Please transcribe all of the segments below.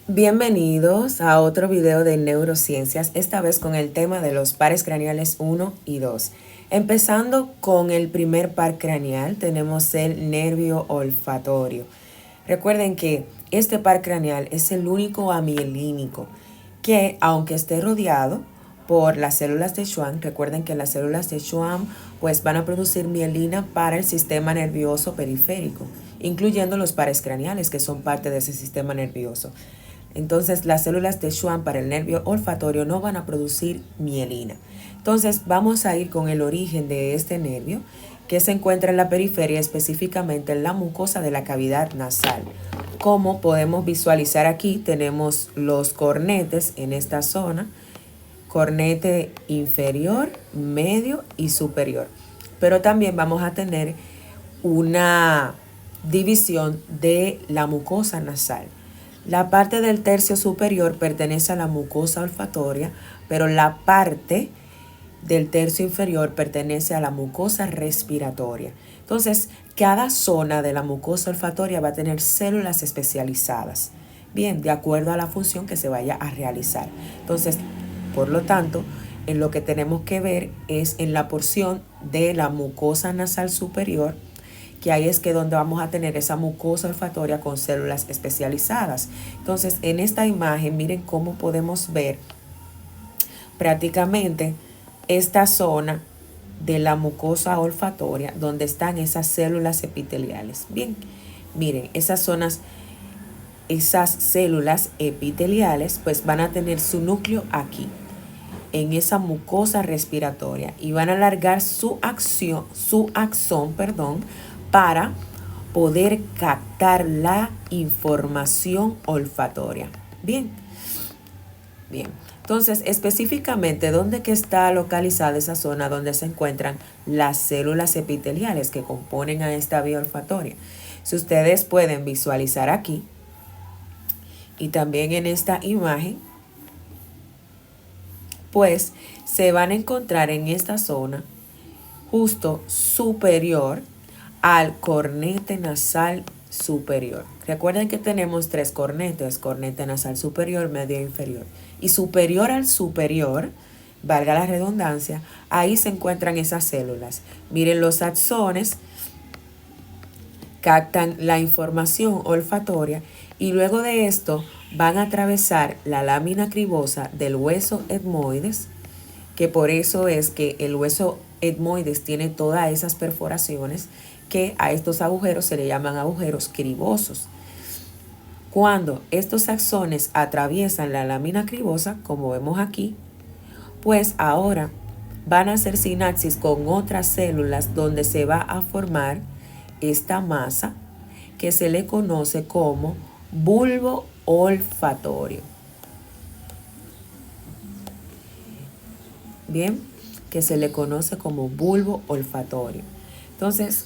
Bienvenidos a otro video de neurociencias, esta vez con el tema de los pares craneales 1 y 2. Empezando con el primer par craneal, tenemos el nervio olfatorio. Recuerden que este par craneal es el único amielínico que, aunque esté rodeado por las células de Schwann, recuerden que las células de Schwann pues van a producir mielina para el sistema nervioso periférico, incluyendo los pares craneales que son parte de ese sistema nervioso. Entonces las células de Schwann para el nervio olfatorio no van a producir mielina. Entonces vamos a ir con el origen de este nervio que se encuentra en la periferia, específicamente en la mucosa de la cavidad nasal. Como podemos visualizar aquí, tenemos los cornetes en esta zona, cornete inferior, medio y superior. Pero también vamos a tener una división de la mucosa nasal. La parte del tercio superior pertenece a la mucosa olfatoria, pero la parte del tercio inferior pertenece a la mucosa respiratoria. Entonces, cada zona de la mucosa olfatoria va a tener células especializadas, bien, de acuerdo a la función que se vaya a realizar. Entonces, por lo tanto, en lo que tenemos que ver es en la porción de la mucosa nasal superior, que ahí es que donde vamos a tener esa mucosa olfatoria con células especializadas. Entonces, en esta imagen, miren cómo podemos ver prácticamente esta zona de la mucosa olfatoria donde están esas células epiteliales. Bien, miren, esas zonas, esas células epiteliales pues van a tener su núcleo aquí, en esa mucosa respiratoria, y van a alargar su axón, para poder captar la información olfatoria. Bien, bien. Entonces, específicamente, ¿dónde que está localizada esa zona donde se encuentran las células epiteliales que componen a esta vía olfatoria? Si ustedes pueden visualizar aquí y también en esta imagen, pues se van a encontrar en esta zona justo superior al cornete nasal superior. Recuerden que tenemos tres cornetes: cornete nasal superior, medio e inferior. Y superior al superior, valga la redundancia, ahí se encuentran esas células. Miren, los axones captan la información olfatoria y luego de esto van a atravesar la lámina cribosa del hueso etmoides, que por eso es que el hueso etmoides tiene todas esas perforaciones, que a estos agujeros se le llaman agujeros cribosos. Cuando estos axones atraviesan la lámina cribosa, como vemos aquí, pues ahora van a hacer sinapsis con otras células donde se va a formar esta masa que se le conoce como bulbo olfatorio. Bien, que se le conoce como bulbo olfatorio. Entonces,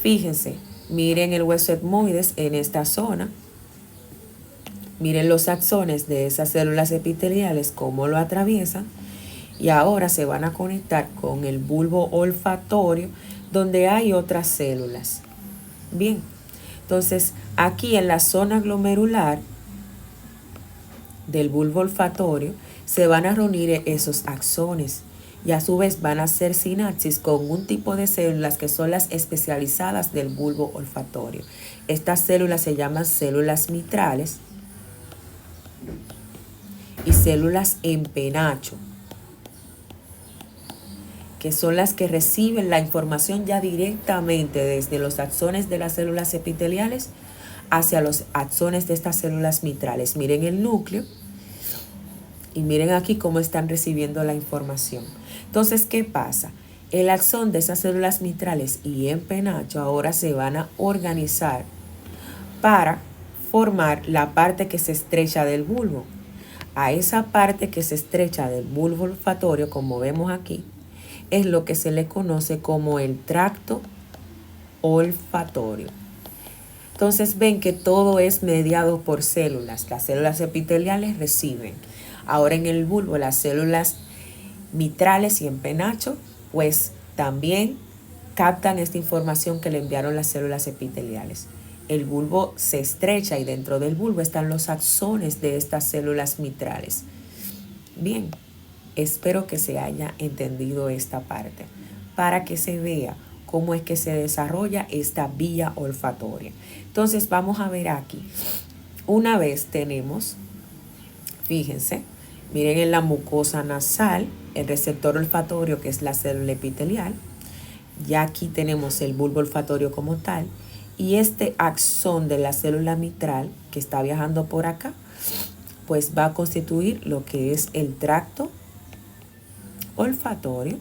fíjense, miren el hueso etmoides en esta zona. Miren los axones de esas células epiteliales, cómo lo atraviesan. Y ahora se van a conectar con el bulbo olfatorio, donde hay otras células. Bien, entonces aquí en la zona glomerular del bulbo olfatorio se van a reunir esos axones y a su vez van a hacer sinapsis con un tipo de células que son las especializadas del bulbo olfatorio. Estas células se llaman células mitrales y células en penacho, que son las que reciben la información ya directamente desde los axones de las células epiteliales hacia los axones de estas células mitrales. Miren el núcleo y miren aquí cómo están recibiendo la información. Entonces, ¿qué pasa? El axón de esas células mitrales y en penacho ahora se van a organizar para formar la parte que se estrecha del bulbo. A esa parte que se estrecha del bulbo olfatorio, como vemos aquí, es lo que se le conoce como el tracto olfatorio. Entonces ven que todo es mediado por células. Las células epiteliales reciben. Ahora en el bulbo las células mitrales y en penacho pues también captan esta información que le enviaron las células epiteliales. el bulbo se estrecha y dentro del bulbo están los axones de estas células mitrales. Bien, espero que se haya entendido esta parte para que se vea cómo es que se desarrolla esta vía olfatoria. Entonces vamos a ver aquí. Una vez tenemos, fíjense, miren en la mucosa nasal, el receptor olfatorio que es la célula epitelial. Ya aquí tenemos el bulbo olfatorio como tal. Y este axón de la célula mitral que está viajando por acá, pues va a constituir lo que es el tracto olfatorio.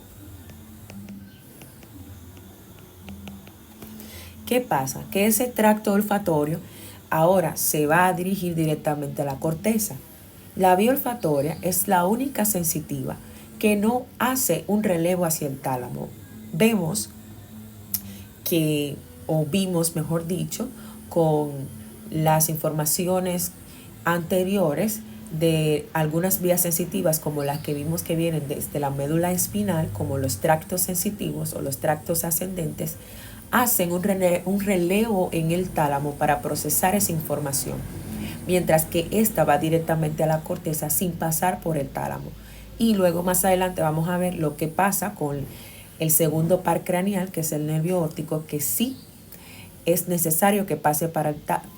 ¿Qué pasa? Que ese tracto olfatorio ahora se va a dirigir directamente a la corteza. La vía olfatoria es la única sensitiva que no hace un relevo hacia el tálamo. Vemos que, o vimos mejor dicho, con las informaciones anteriores de algunas vías sensitivas como las que vimos que vienen desde la médula espinal, como los tractos sensitivos o los tractos ascendentes, hacen un relevo en el tálamo para procesar esa información, mientras que esta va directamente a la corteza sin pasar por el tálamo. Y luego más adelante vamos a ver lo que pasa con el segundo par craneal, que es el nervio óptico, que sí es necesario que pase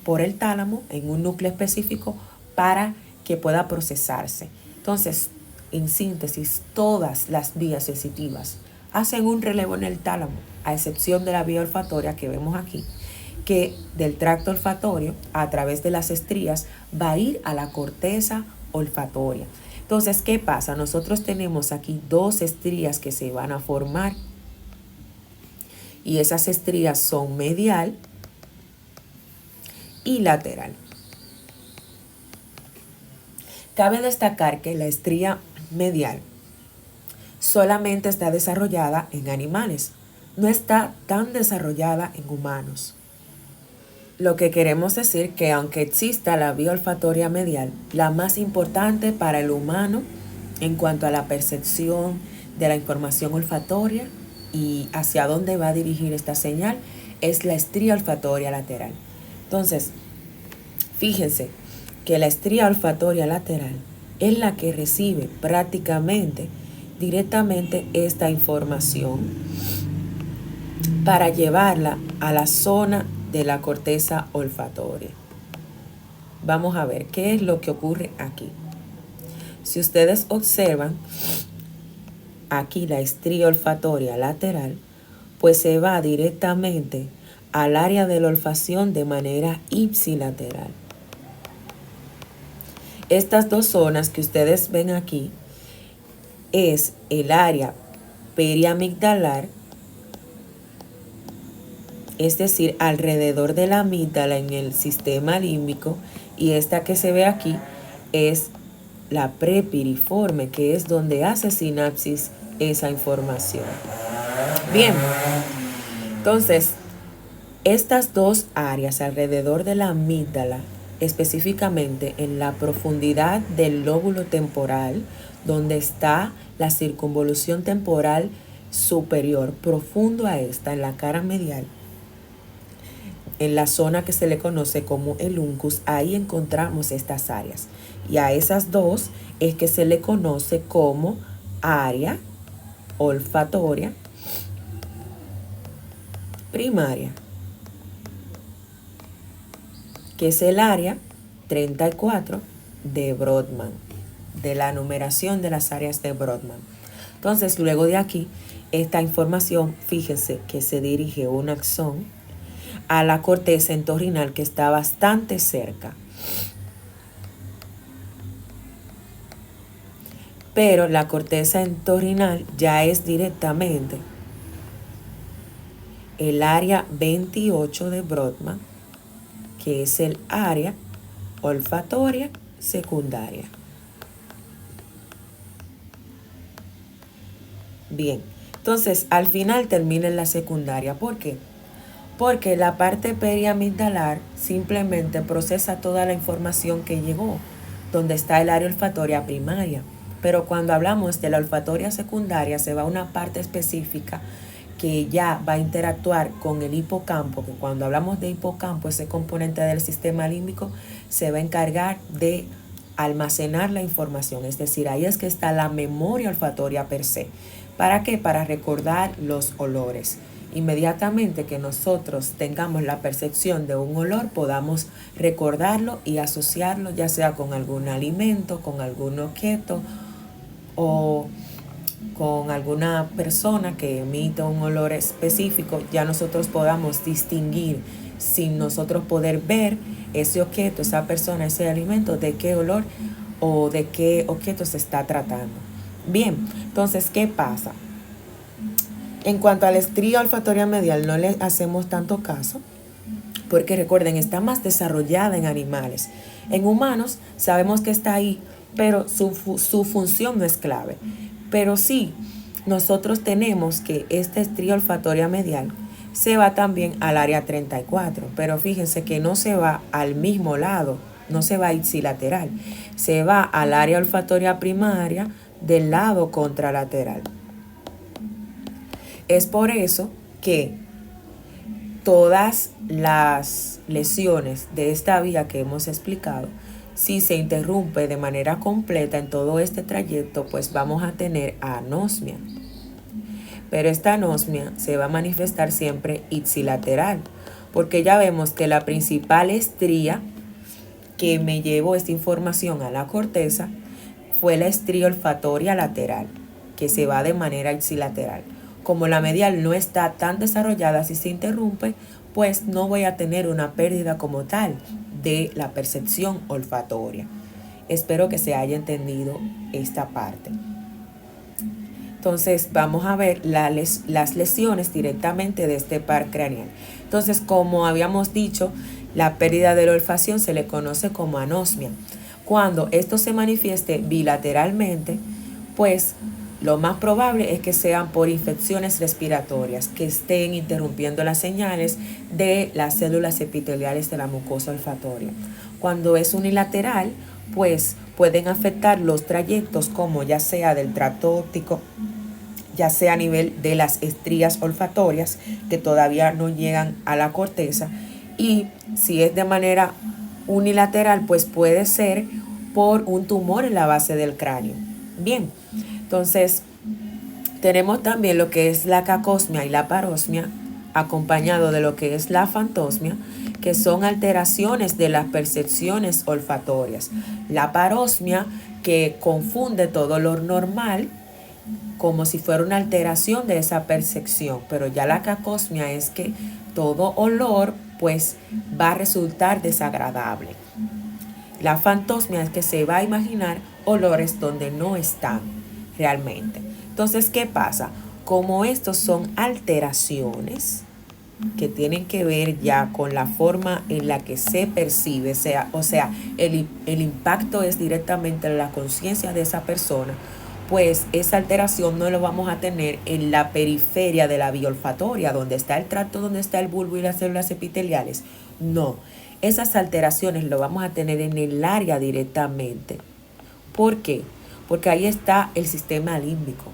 por el tálamo en un núcleo específico para que pueda procesarse. Entonces, en síntesis, todas las vías sensitivas hacen un relevo en el tálamo, a excepción de la vía olfatoria que vemos aquí, que del tracto olfatorio a través de las estrías va a ir a la corteza olfatoria. Entonces, ¿qué pasa? Nosotros tenemos aquí dos estrías que se van a formar y esas estrías son medial y lateral. Cabe destacar que la estría medial solamente está desarrollada en animales, no está tan desarrollada en humanos. Lo que queremos decir que aunque exista la vía olfatoria medial, la más importante para el humano en cuanto a la percepción de la información olfatoria y hacia dónde va a dirigir esta señal es la estría olfatoria lateral. Entonces, fíjense que la estría olfatoria lateral es la que recibe prácticamente directamente esta información para llevarla a la zona de la corteza olfatoria. Vamos a ver qué es lo que ocurre aquí. Si ustedes observan aquí la estría olfatoria lateral, pues se va directamente al área de la olfacción de manera ipsilateral. Estas dos zonas que ustedes ven aquí es el área periamigdalar, es decir, alrededor de la amígdala en el sistema límbico, y esta que se ve aquí es la prepiriforme, que es donde hace sinapsis esa información. Bien, entonces, estas dos áreas alrededor de la amígdala, específicamente en la profundidad del lóbulo temporal, donde está la circunvolución temporal superior, profundo a esta, en la cara medial, en la zona que se le conoce como el uncus, ahí encontramos estas áreas. Y a esas dos es que se le conoce como área olfatoria primaria, que es el área 34 de Brodmann, de la numeración de las áreas de Brodmann. Entonces, luego de aquí, esta información, fíjense que se dirige un axón a la corteza entorrinal que está bastante cerca. Pero la corteza entorrinal ya es directamente el área 28 de Brodmann, que es el área olfatoria secundaria. Bien, entonces al final termina en la secundaria. ¿Por qué? Porque la parte periamigdalar simplemente procesa toda la información que llegó, donde está el área olfatoria primaria. Pero cuando hablamos de la olfatoria secundaria, se va a una parte específica que ya va a interactuar con el hipocampo, que cuando hablamos de hipocampo, ese componente del sistema límbico se va a encargar de almacenar la información, es decir, ahí es que está la memoria olfatoria per se. ¿Para qué? Para recordar los olores. Inmediatamente que nosotros tengamos la percepción de un olor, podamos recordarlo y asociarlo ya sea con algún alimento, con algún objeto o con alguna persona que emite un olor específico, ya nosotros podamos distinguir sin nosotros poder ver ese objeto, esa persona, ese alimento, de qué olor o de qué objeto se está tratando. Bien, entonces, ¿qué pasa? En cuanto a la estría olfatoria medial no le hacemos tanto caso, porque recuerden, está más desarrollada en animales. En humanos sabemos que está ahí, pero su función no es clave. Pero sí, nosotros tenemos que esta estría olfatoria medial se va también al área 34, pero fíjense que no se va al mismo lado, no se va ipsilateral, se va al área olfatoria primaria del lado contralateral. Es por eso que todas las lesiones de esta vía que hemos explicado, si se interrumpe de manera completa en todo este trayecto, pues vamos a tener anosmia. Pero esta anosmia se va a manifestar siempre ipsilateral, porque ya vemos que la principal estría que me llevó esta información a la corteza fue la estría olfatoria lateral, que se va de manera ipsilateral. Como la medial no está tan desarrollada, si se interrumpe, pues no voy a tener una pérdida como tal de la percepción olfatoria. Espero que se haya entendido esta parte. Entonces vamos a ver las lesiones directamente de este par craneal. Entonces, como habíamos dicho, la pérdida de la olfacción se le conoce como anosmia. Cuando esto se manifieste bilateralmente, pues lo más probable es que sean por infecciones respiratorias que estén interrumpiendo las señales de las células epiteliales de la mucosa olfatoria. Cuando es unilateral, pues pueden afectar los trayectos como ya sea del tracto óptico, ya sea a nivel de las estrías olfatorias que todavía no llegan a la corteza, y si es de manera unilateral, pues puede ser por un tumor en la base del cráneo. Bien, entonces tenemos también lo que es la cacosmia y la parosmia, acompañado de lo que es la fantosmia, que son alteraciones de las percepciones olfatorias. La parosmia, que confunde todo olor normal como si fuera una alteración de esa percepción, pero ya la cacosmia es que todo olor pues va a resultar desagradable. La fantosmia es que se va a imaginar olores donde no están realmente. Entonces, ¿qué pasa? Como estos son alteraciones que tienen que ver ya con la forma en la que se percibe, o sea, el impacto es directamente en la conciencia de esa persona, pues esa alteración no lo vamos a tener en la periferia de la vía olfatoria, donde está el tracto, donde está el bulbo y las células epiteliales. No, esas alteraciones lo vamos a tener en el área directamente. ¿Por qué? Porque ahí está el sistema límbico.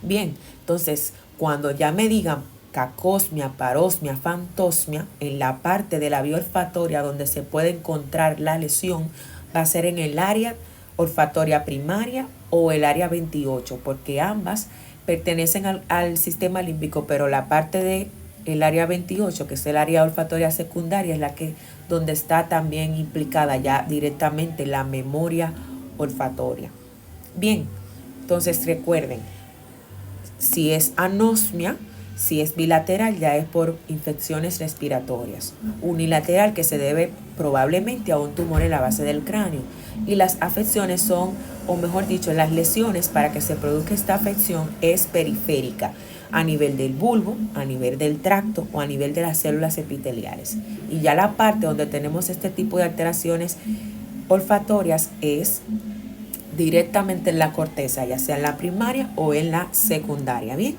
Bien, entonces, cuando ya me digan cacosmia, parosmia, fantosmia, en la parte de la vía olfatoria donde se puede encontrar la lesión, va a ser en el área olfatoria primaria o el área 28, porque ambas pertenecen al sistema límbico, pero la parte de el área 28, que es el área olfatoria secundaria, es la que donde está también implicada ya directamente la memoria olfatoria. Bien, entonces recuerden, si es anosmia, si es bilateral, ya es por infecciones respiratorias. Unilateral, que se debe probablemente a un tumor en la base del cráneo. Y las afecciones son, o mejor dicho, las lesiones para que se produzca esta afección es periférica, a nivel del bulbo, a nivel del tracto o a nivel de las células epiteliales. Y ya la parte donde tenemos este tipo de alteraciones olfatorias es directamente en la corteza, ya sea en la primaria o en la secundaria. Bien.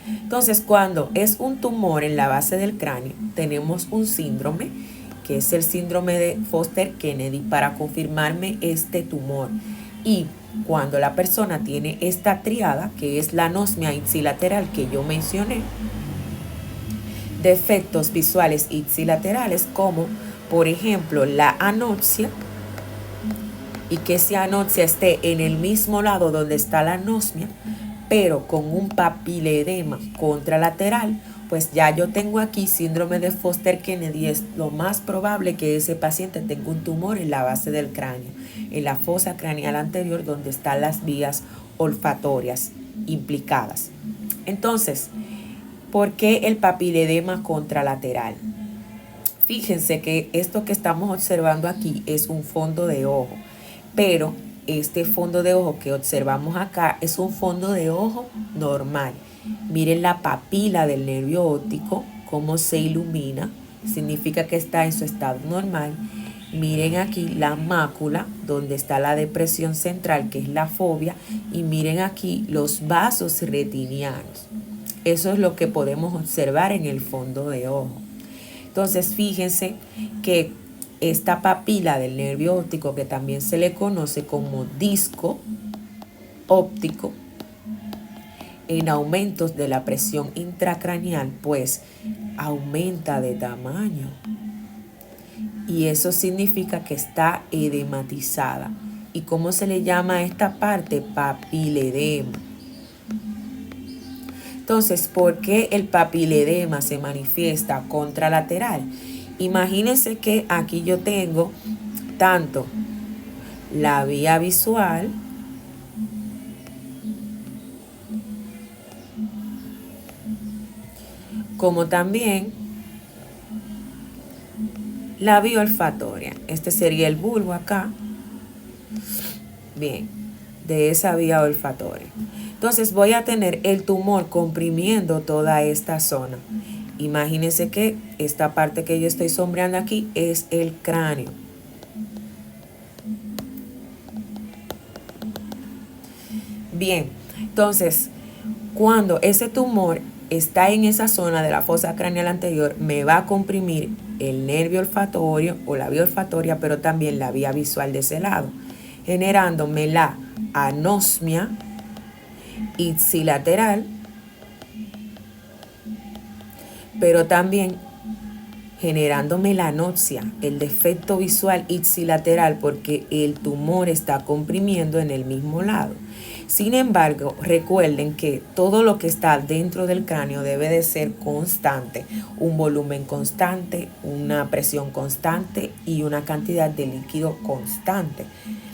Entonces, cuando es un tumor en la base del cráneo, tenemos un síndrome, que es el síndrome de Foster Kennedy, para confirmarme este tumor. Y cuando la persona tiene esta triada, que es la anosmia ipsilateral que yo mencioné, defectos visuales ipsilaterales como, por ejemplo, la anoxia, y que esa anoxia esté en el mismo lado donde está la anosmia, pero con un papiledema contralateral, pues ya yo tengo aquí síndrome de Foster-Kennedy. Es lo más probable que ese paciente tenga un tumor en la base del cráneo, en la fosa craneal anterior donde están las vías olfatorias implicadas. Entonces, ¿por qué el papiledema contralateral? Fíjense que esto que estamos observando aquí es un fondo de ojo, pero este fondo de ojo que observamos acá es un fondo de ojo normal. Miren la papila del nervio óptico, cómo se ilumina, significa que está en su estado normal. Miren aquí la mácula, donde está la depresión central, que es la fobia, y miren aquí los vasos retinianos. Eso es lo que podemos observar en el fondo de ojo. Entonces, fíjense que esta papila del nervio óptico, que también se le conoce como disco óptico, en aumentos de la presión intracraneal, pues aumenta de tamaño. Y eso significa que está edematizada. ¿Y cómo se le llama a esta parte? Papiledema. Entonces, ¿por qué el papiledema se manifiesta contralateral? Imagínense que aquí yo tengo tanto la vía visual como también la vía olfatoria. Este sería el bulbo acá. Bien, de esa vía olfatoria. Entonces voy a tener el tumor comprimiendo toda esta zona. Imagínense que esta parte que yo estoy sombreando aquí es el cráneo. Bien, entonces cuando ese tumor está en esa zona de la fosa craneal anterior, me va a comprimir el nervio olfatorio o la vía olfatoria, pero también la vía visual de ese lado, generándome la anosmia ipsilateral, pero también generándome la anoxia, el defecto visual ipsilateral, porque el tumor está comprimiendo en el mismo lado. Sin embargo, recuerden que todo lo que está dentro del cráneo debe de ser constante, un volumen constante, una presión constante y una cantidad de líquido constante.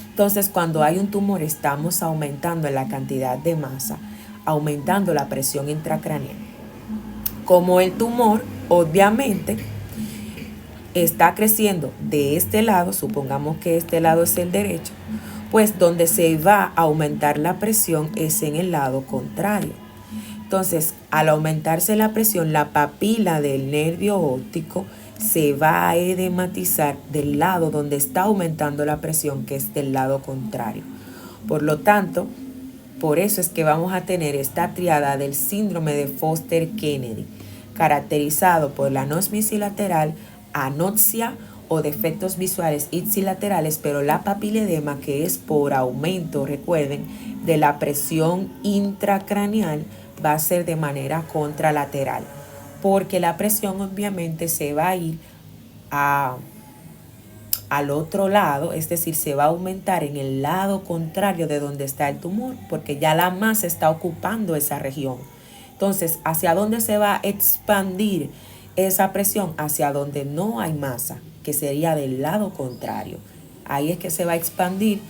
Entonces, cuando hay un tumor, estamos aumentando la cantidad de masa, aumentando la presión intracraneal. Como el tumor, obviamente, está creciendo de este lado, supongamos que este lado es el derecho, pues donde se va a aumentar la presión es en el lado contrario. Entonces, al aumentarse la presión, la papila del nervio óptico se va a edematizar del lado donde está aumentando la presión, que es del lado contrario. Por lo tanto, por eso es que vamos a tener esta triada del síndrome de Foster-Kennedy, caracterizado por la anosmia ipsilateral, anoxia o defectos visuales ipsilaterales, pero la papiledema, que es por aumento, recuerden, de la presión intracraneal, va a ser de manera contralateral, porque la presión obviamente se va a ir al otro lado, es decir, se va a aumentar en el lado contrario de donde está el tumor, porque ya la masa está ocupando esa región. Entonces, ¿hacia dónde se va a expandir esa presión? Hacia donde no hay masa, que sería del lado contrario. Ahí es que se va a expandir,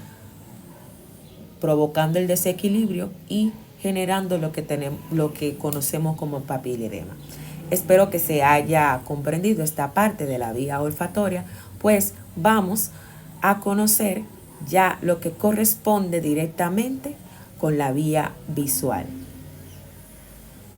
provocando el desequilibrio y generando lo que conocemos como papiledema. Espero que se haya comprendido esta parte de la vía olfatoria, pues vamos a conocer ya lo que corresponde directamente con la vía visual.